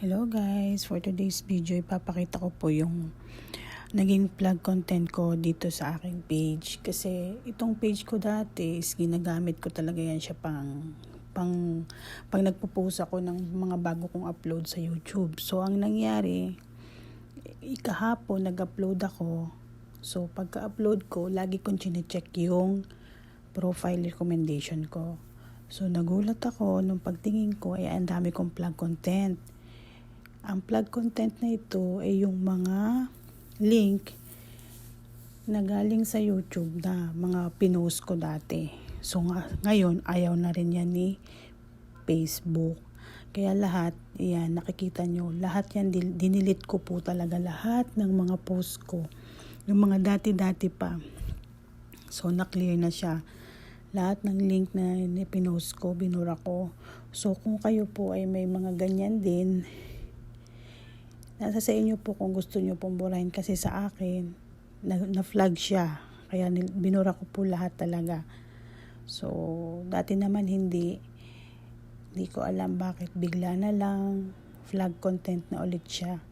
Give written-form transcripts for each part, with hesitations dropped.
Hello guys, for today's video ipapakita ko po yung naging vlog content ko dito sa aking page. Kasi itong page ko dati is ginagamit ko talaga yan siya pag nagpo-post ako ng mga bago kong upload sa YouTube. So ang nangyari, kahapon nag-upload ako. So pagka-upload ko, lagi kong chine-check yung profile recommendation ko. So nagulat ako nung pagtingin ko ay ang dami kong vlog content. Ang vlog content na ito ay yung mga link na galing sa YouTube na mga pinost ko dati. So ngayon ayaw na rin yan ni Facebook. Kaya lahat, yan, nakikita nyo, lahat yan, dinilit ko po talaga lahat ng mga post ko. Yung mga dati-dati pa. So na-clear na siya. Lahat ng link na pinost ko, binura ko. So kung kayo po ay may mga ganyan din, nasa sa inyo po kung gusto nyo pong burahin, kasi sa akin na-flag siya, kaya binura ko po lahat talaga. So dati naman hindi ko alam bakit bigla na lang flag content na ulit siya,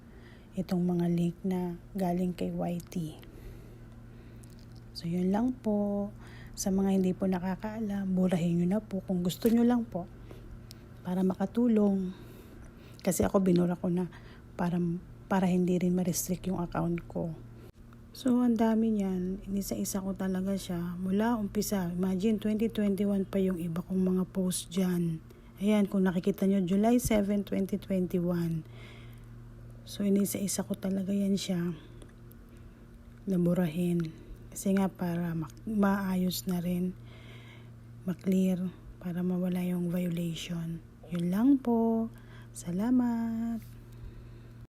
itong mga link na galing kay YT. So yun lang po, sa mga hindi po nakakaalam, burahin nyo na po kung gusto nyo lang po, para makatulong. Kasi ako binura ko na para hindi rin ma-restrict yung account ko. So ang dami niyan, inisa-isa ko talaga siya mula umpisa. Imagine 2021 pa yung iba kong mga post dyan. Ayan, kung nakikita nyo, July 7, 2021. So inisa-isa ko talaga yan siya naburahin. Kasi nga para maayos na rin, ma-clear, para mawala yung violation. Yun lang po. Salamat.